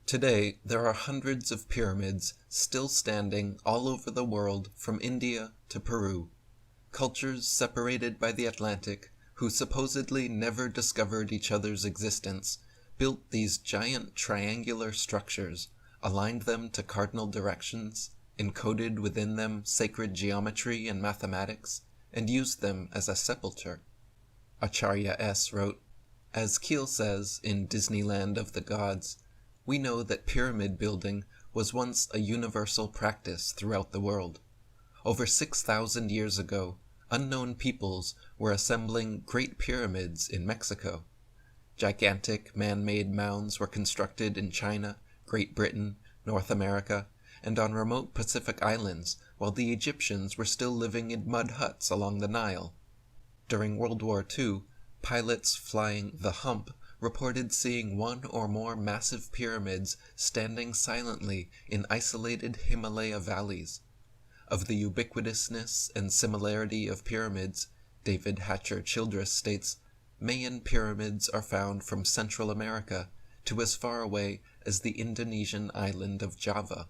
Today, there are hundreds of pyramids still standing all over the world from India to Peru. Cultures separated by the Atlantic, who supposedly never discovered each other's existence, built these giant triangular structures, aligned them to cardinal directions, encoded within them sacred geometry and mathematics, and used them as a sepulture. Acharya S. wrote, "As Keel says in Disneyland of the Gods, we know that pyramid building was once a universal practice throughout the world. Over 6,000 years ago, unknown peoples were assembling great pyramids in Mexico. Gigantic man-made mounds were constructed in China, Great Britain, North America, and on remote Pacific islands, while the Egyptians were still living in mud huts along the Nile. During World War II, pilots flying the Hump reported seeing one or more massive pyramids standing silently in isolated Himalaya valleys. Of the ubiquitousness and similarity of pyramids, David Hatcher Childress states, Mayan pyramids are found from Central America to as far away as the Indonesian island of Java.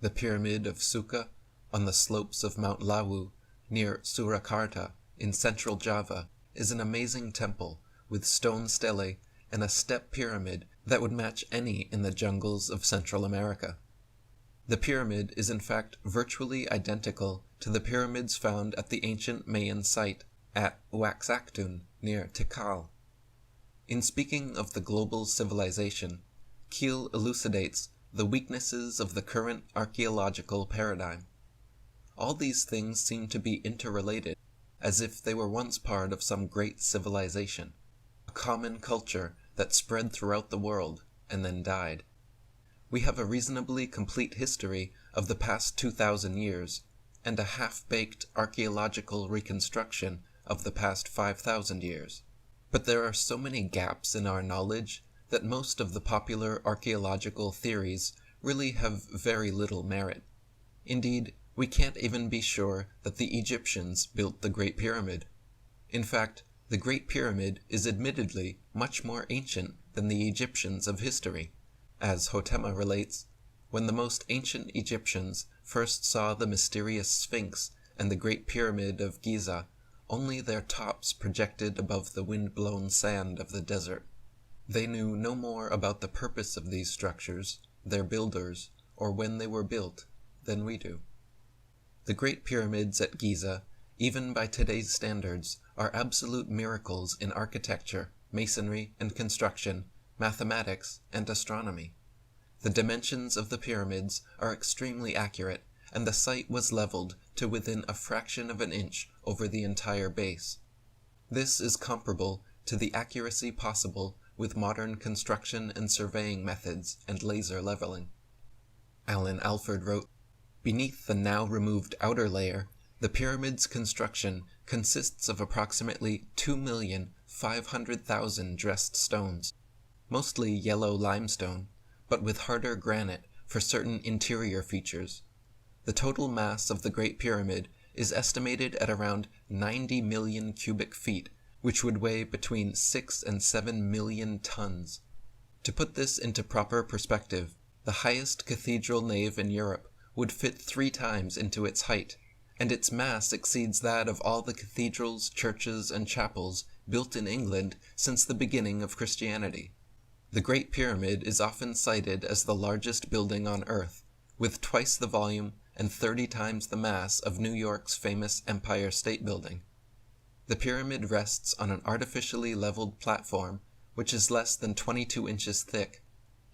The pyramid of Suka, on the slopes of Mount Lawu, near Surakarta, in central Java, is an amazing temple with stone stelae and a step pyramid that would match any in the jungles of Central America. The pyramid is in fact virtually identical to the pyramids found at the ancient Mayan site at Oaxaktun near Tikal. In speaking of the global civilization, Keel elucidates the weaknesses of the current archaeological paradigm. All these things seem to be interrelated, as if they were once part of some great civilization, a common culture that spread throughout the world and then died. We have a reasonably complete history of the past 2,000 years, and a half-baked archaeological reconstruction of the past 5,000 years. But there are so many gaps in our knowledge that most of the popular archaeological theories really have very little merit. Indeed, we can't even be sure that the Egyptians built the Great Pyramid. In fact, the Great Pyramid is admittedly much more ancient than the Egyptians of history. As Hotema relates, when the most ancient Egyptians first saw the mysterious Sphinx and the Great Pyramid of Giza, only their tops projected above the wind-blown sand of the desert. They knew no more about the purpose of these structures, their builders, or when they were built, than we do. The Great Pyramids at Giza, even by today's standards, are absolute miracles in architecture, masonry and construction, mathematics and astronomy. The dimensions of the pyramids are extremely accurate, and the site was leveled to within a fraction of an inch over the entire base. This is comparable to the accuracy possible with modern construction and surveying methods and laser leveling. Alan Alford wrote, "Beneath the now removed outer layer, the pyramid's construction consists of approximately 2,500,000 dressed stones, mostly yellow limestone, but with harder granite for certain interior features. The total mass of the Great Pyramid is estimated at around 90 million cubic feet, which would weigh between 6 and 7 million tons. To put this into proper perspective, the highest cathedral nave in Europe would fit 3 times into its height, and its mass exceeds that of all the cathedrals, churches, and chapels built in England since the beginning of Christianity. The Great Pyramid is often cited as the largest building on Earth, with twice the volume and 30 times the mass of New York's famous Empire State Building. The pyramid rests on an artificially leveled platform, which is less than 22 inches thick,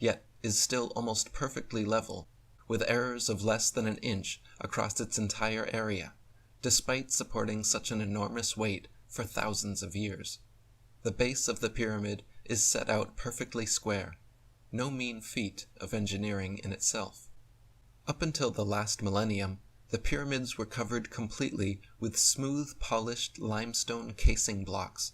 yet is still almost perfectly level, with errors of less than an inch across its entire area, despite supporting such an enormous weight for thousands of years. The base of the pyramid is set out perfectly square, no mean feat of engineering in itself. Up until the last millennium, the pyramids were covered completely with smooth, polished limestone casing blocks.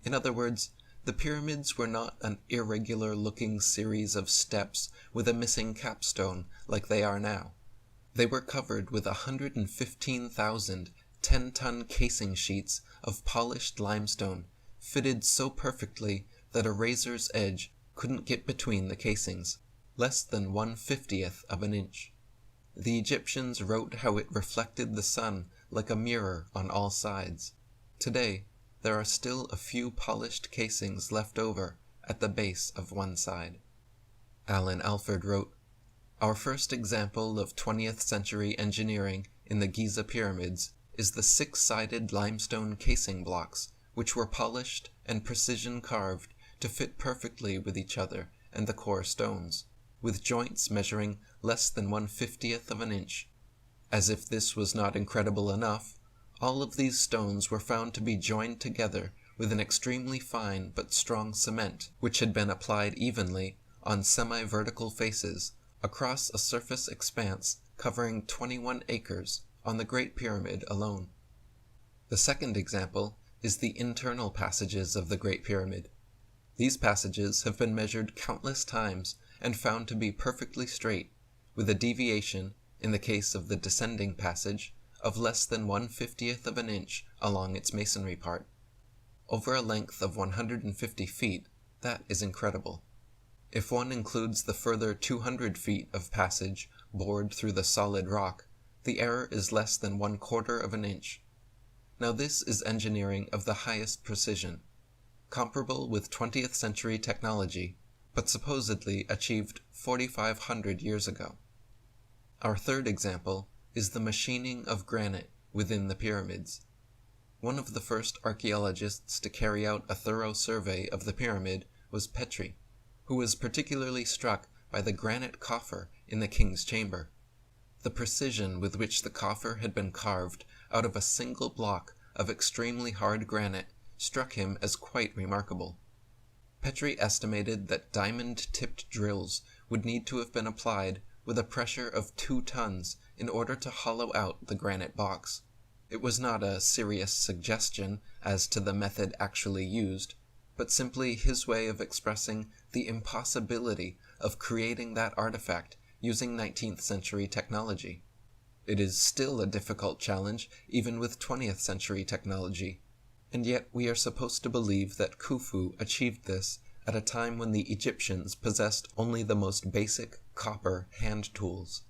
In other words, the pyramids were not an irregular-looking series of steps with a missing capstone like they are now. They were covered with 115,000 10-ton casing sheets of polished limestone, fitted so perfectly that a razor's edge couldn't get between the casings. less than 1/50th of an inch. The Egyptians wrote how it reflected the sun like a mirror on all sides. Today, there are still a few polished casings left over at the base of one side. Alan Alford wrote, "Our first example of 20th century engineering in the Giza pyramids is the 6-sided limestone casing blocks, which were polished and precision carved to fit perfectly with each other and the core stones, with joints measuring less than 1/50th of an inch. As if this was not incredible enough, all of these stones were found to be joined together with an extremely fine but strong cement, which had been applied evenly on semi-vertical faces across a surface expanse covering 21 acres on the Great Pyramid alone." The second example is the internal passages of the Great Pyramid. These passages have been measured countless times and found to be perfectly straight, with a deviation, in the case of the descending passage, of less than 1/50th of an inch along its masonry part. Over a length of 150 feet, that is incredible. If one includes the further 200 feet of passage bored through the solid rock, the error is less than 1/4 of an inch. Now this is engineering of the highest precision, comparable with 20th century technology, but supposedly achieved 4,500 years ago. Our third example is the machining of granite within the pyramids. One of the first archaeologists to carry out a thorough survey of the pyramid was Petrie, who was particularly struck by the granite coffer in the king's chamber. The precision with which the coffer had been carved out of a single block of extremely hard granite struck him as quite remarkable. Petrie estimated that diamond-tipped drills would need to have been applied with a pressure of 2 tons in order to hollow out the granite box. It was not a serious suggestion as to the method actually used, but simply his way of expressing the impossibility of creating that artifact using 19th century technology. It is still a difficult challenge even with 20th century technology, and yet we are supposed to believe that Khufu achieved this at a time when the Egyptians possessed only the most basic copper hand tools.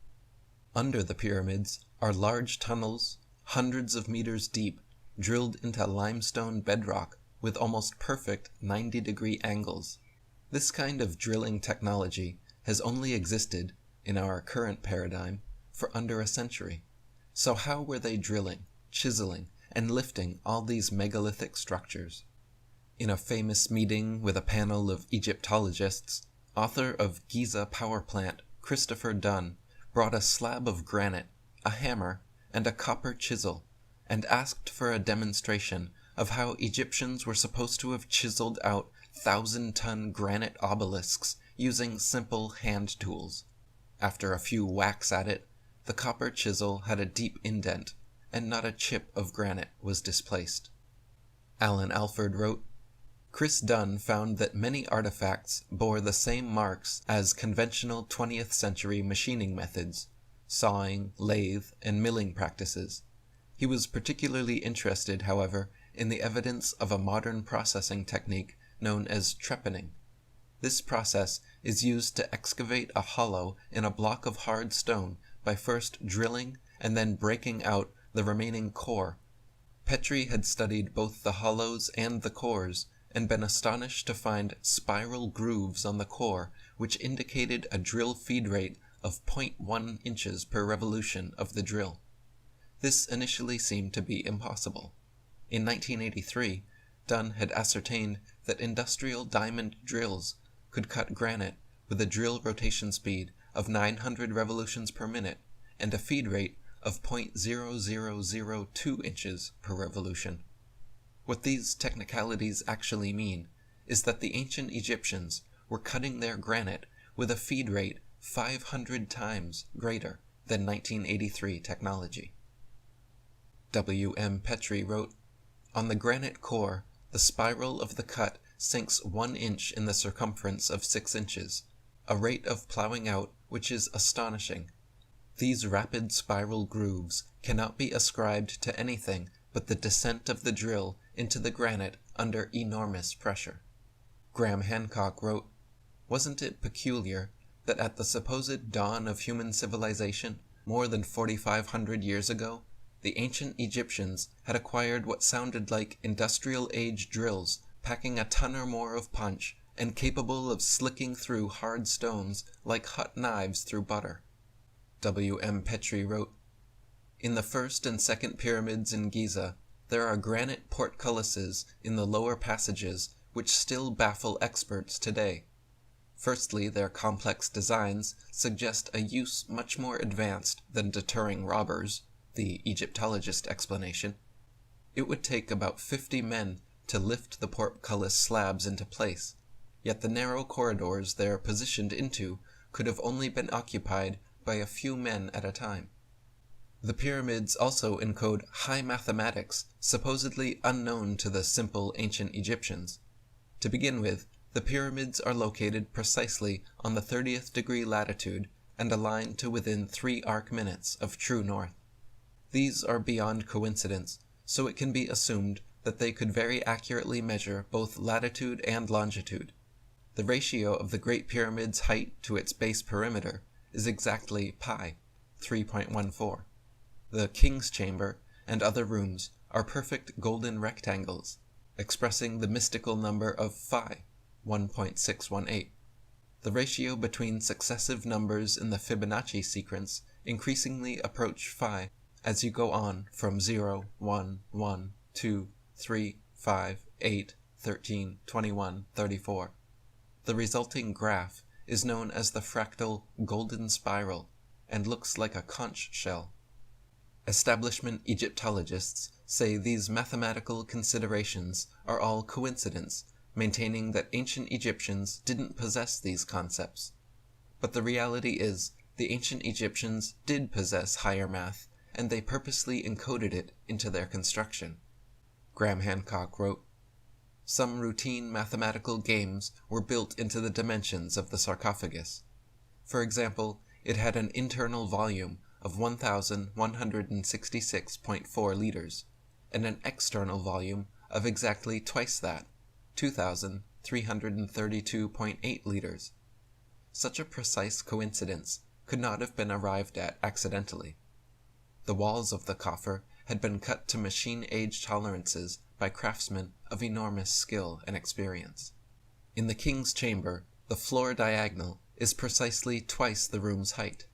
Under the pyramids are large tunnels, hundreds of meters deep, drilled into limestone bedrock with almost perfect 90-degree angles. This kind of drilling technology has only existed, in our current paradigm, for under a century. So how were they drilling, chiseling, and lifting all these megalithic structures? In a famous meeting with a panel of Egyptologists, author of Giza Power Plant Christopher Dunn brought a slab of granite, a hammer, and a copper chisel, and asked for a demonstration of how Egyptians were supposed to have chiseled out 1,000-ton granite obelisks using simple hand tools. After a few whacks at it, the copper chisel had a deep indent, and not a chip of granite was displaced. Alan Alford wrote, "Chris Dunn found that many artifacts bore the same marks as conventional 20th century machining methods, sawing, lathe, and milling practices. He was particularly interested, however, in the evidence of a modern processing technique known as trepanning. This process is used to excavate a hollow in a block of hard stone by first drilling and then breaking out the remaining core. Petrie had studied both the hollows and the cores, and been astonished to find spiral grooves on the core which indicated a drill feed rate of 0.1 inches per revolution of the drill. This initially seemed to be impossible. In 1983, Dunn had ascertained that industrial diamond drills could cut granite with a drill rotation speed of 900 revolutions per minute and a feed rate of 0.0002 inches per revolution. What these technicalities actually mean is that the ancient Egyptians were cutting their granite with a feed rate 500 times greater than 1983 technology. W. M. Petrie wrote, "On the granite core, the spiral of the cut sinks 1 inch in the circumference of 6 inches, a rate of plowing out which is astonishing. These rapid spiral grooves cannot be ascribed to anything but the descent of the drill into the granite under enormous pressure." Graham Hancock wrote, "Wasn't it peculiar that at the supposed dawn of human civilization, more than 4,500 years ago, the ancient Egyptians had acquired what sounded like industrial-age drills packing a ton or more of punch and capable of slicking through hard stones like hot knives through butter. W.M. Petrie wrote, "In the first and second pyramids in Giza, there are granite portcullises in the lower passages which still baffle experts today. Firstly, their complex designs suggest a use much more advanced than deterring robbers, the Egyptologist explanation. It would take about 50 men to lift the portcullis slabs into place, yet the narrow corridors they are positioned into could have only been occupied by a few men at a time. The pyramids also encode high mathematics supposedly unknown to the simple ancient Egyptians. To begin with, the pyramids are located precisely on the 30th degree latitude and aligned to within 3 arc minutes of true north. These are beyond coincidence, so it can be assumed that they could very accurately measure both latitude and longitude. The ratio of the Great Pyramid's height to its base perimeter is exactly pi, 3.14. The King's Chamber and other rooms are perfect golden rectangles, expressing the mystical number of phi, 1.618. The ratio between successive numbers in the Fibonacci sequence increasingly approach phi as you go on from 0, 1, 1, 2, 3, 5, 8, 13, 21, 34. The resulting graph is known as the fractal golden spiral and looks like a conch shell. Establishment Egyptologists say these mathematical considerations are all coincidence, maintaining that ancient Egyptians didn't possess these concepts. But the reality is, the ancient Egyptians did possess higher math, and they purposely encoded it into their construction. Graham Hancock wrote, "Some routine mathematical games were built into the dimensions of the sarcophagus. For example, it had an internal volume of 1,166.4 liters, and an external volume of exactly twice that, 2,332.8 liters. Such a precise coincidence could not have been arrived at accidentally. The walls of the coffer had been cut to machine-age tolerances by craftsmen of enormous skill and experience. In the King's Chamber, the floor diagonal is precisely twice the room's height.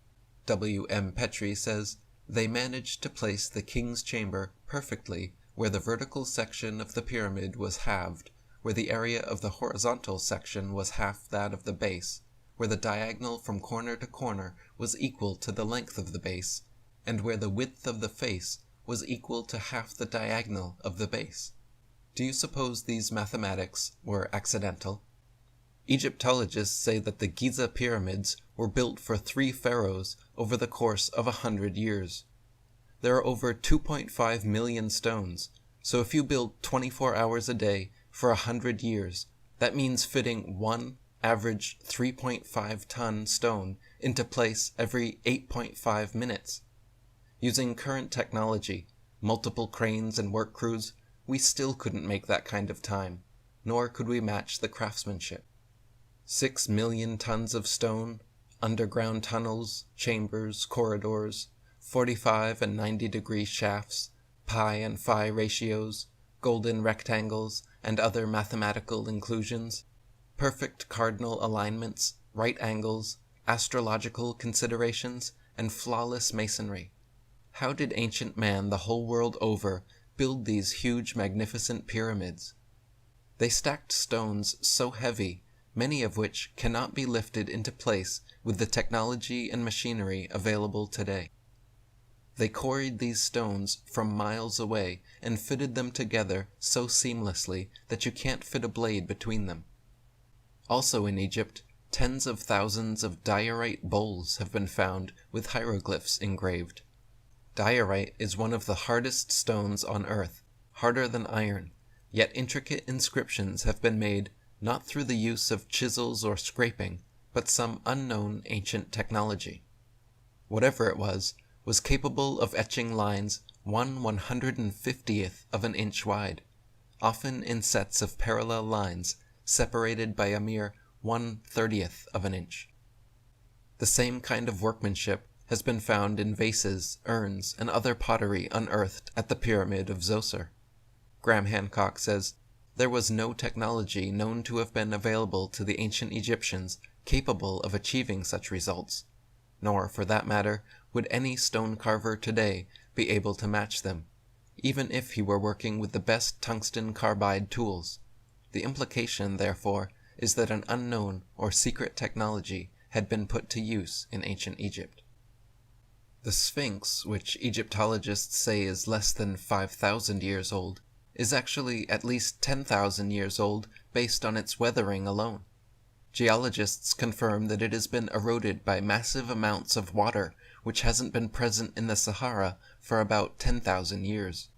W.M. Petrie says, they managed to place the King's Chamber perfectly where the vertical section of the pyramid was halved, where the area of the horizontal section was half that of the base, where the diagonal from corner to corner was equal to the length of the base, and where the width of the face was equal to half the diagonal of the base. Do you suppose these mathematics were accidental? Egyptologists say that the Giza pyramids were built for 3 pharaohs over the course of 100 years. There are over 2.5 million stones, so if you build 24 hours a day for 100 years, that means fitting one average 3.5-ton stone into place every 8.5 minutes. Using current technology, multiple cranes and work crews, we still couldn't make that kind of time, nor could we match the craftsmanship. 6 million tons of stone, underground tunnels, chambers, corridors, 45 and 90-degree shafts, pi and phi ratios, golden rectangles, and other mathematical inclusions, perfect cardinal alignments, right angles, astrological considerations, and flawless masonry. How did ancient man the whole world over build these huge, magnificent pyramids? They stacked stones so heavy, many of which cannot be lifted into place with the technology and machinery available today. They quarried these stones from miles away and fitted them together so seamlessly that you can't fit a blade between them. Also in Egypt, tens of thousands of diorite bowls have been found with hieroglyphs engraved. Diorite is one of the hardest stones on earth, harder than iron, yet intricate inscriptions have been made not through the use of chisels or scraping, but some unknown ancient technology. Whatever it was capable of etching lines 1/150th of an inch wide, often in sets of parallel lines separated by a mere 1/30th of an inch. The same kind of workmanship has been found in vases, urns, and other pottery unearthed at the Pyramid of Zoser. Graham Hancock says, "There was no technology known to have been available to the ancient Egyptians capable of achieving such results, nor, for that matter, would any stone carver today be able to match them, even if he were working with the best tungsten carbide tools. The implication, therefore, is that an unknown or secret technology had been put to use in ancient Egypt." The Sphinx, which Egyptologists say is less than 5,000 years old, is actually at least 10,000 years old based on its weathering alone. Geologists confirm that it has been eroded by massive amounts of water which hasn't been present in the Sahara for about 10,000 years.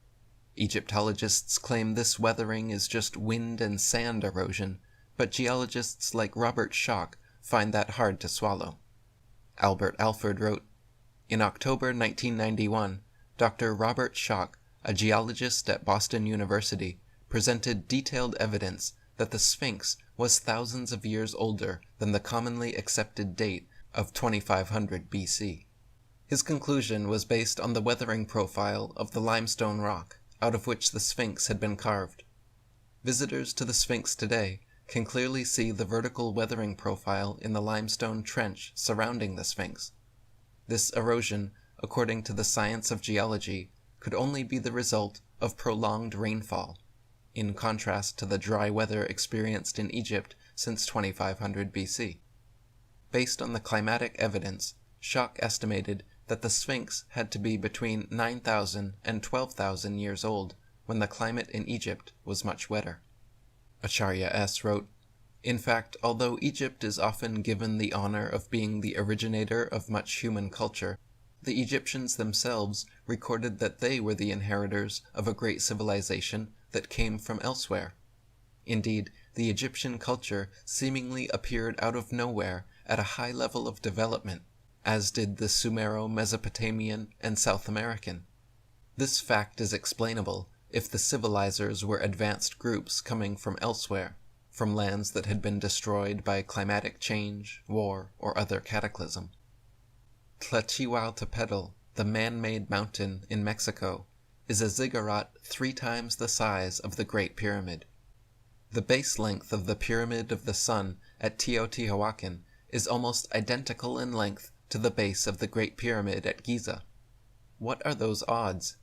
Egyptologists claim this weathering is just wind and sand erosion, but geologists like Robert Schoch find that hard to swallow. Albert Alford wrote, "In October 1991, Dr. Robert Schoch, a geologist at Boston University, presented detailed evidence that the Sphinx was thousands of years older than the commonly accepted date of 2500 BC. His conclusion was based on the weathering profile of the limestone rock out of which the Sphinx had been carved. Visitors to the Sphinx today can clearly see the vertical weathering profile in the limestone trench surrounding the Sphinx. This erosion, according to the science of geology, could only be the result of prolonged rainfall, in contrast to the dry weather experienced in Egypt since 2500 BC. Based on the climatic evidence, Schoch estimated that the Sphinx had to be between 9,000 and 12,000 years old when the climate in Egypt was much wetter." Acharya S. wrote, "In fact, although Egypt is often given the honor of being the originator of much human culture, the Egyptians themselves recorded that they were the inheritors of a great civilization that came from elsewhere. Indeed, the Egyptian culture seemingly appeared out of nowhere at a high level of development, as did the Sumero-Mesopotamian and South American. This fact is explainable if the civilizers were advanced groups coming from elsewhere, from lands that had been destroyed by climatic change, war, or other cataclysm. Tlachihualtepetl, the man-made mountain in Mexico, is a ziggurat 3 times the size of the Great Pyramid. The base length of the Pyramid of the Sun at Teotihuacan is almost identical in length to the base of the Great Pyramid at Giza. What are those odds?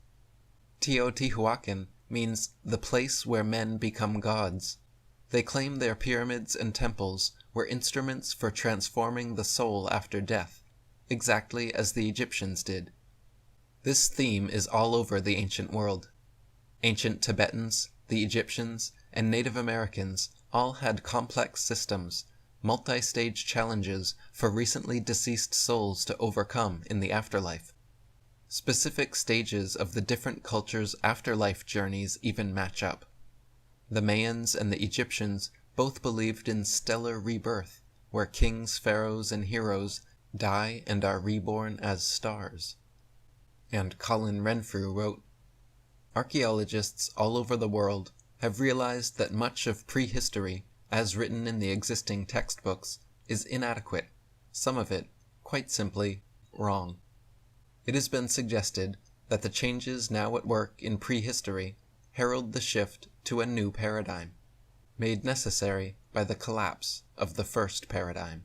Teotihuacan means the place where men become gods. They claim their pyramids and temples were instruments for transforming the soul after death, exactly as the Egyptians did. This theme is all over the ancient world. Ancient Tibetans, the Egyptians, and Native Americans all had complex systems, multi-stage challenges for recently deceased souls to overcome in the afterlife. Specific stages of the different cultures' afterlife journeys even match up. The Mayans and the Egyptians both believed in stellar rebirth, where kings, pharaohs, and heroes die and are reborn as stars." And Colin Renfrew wrote, "Archaeologists all over the world have realized that much of prehistory, as written in the existing textbooks, is inadequate, some of it, quite simply, wrong. It has been suggested that the changes now at work in prehistory herald the shift to a new paradigm, made necessary by the collapse of the first paradigm."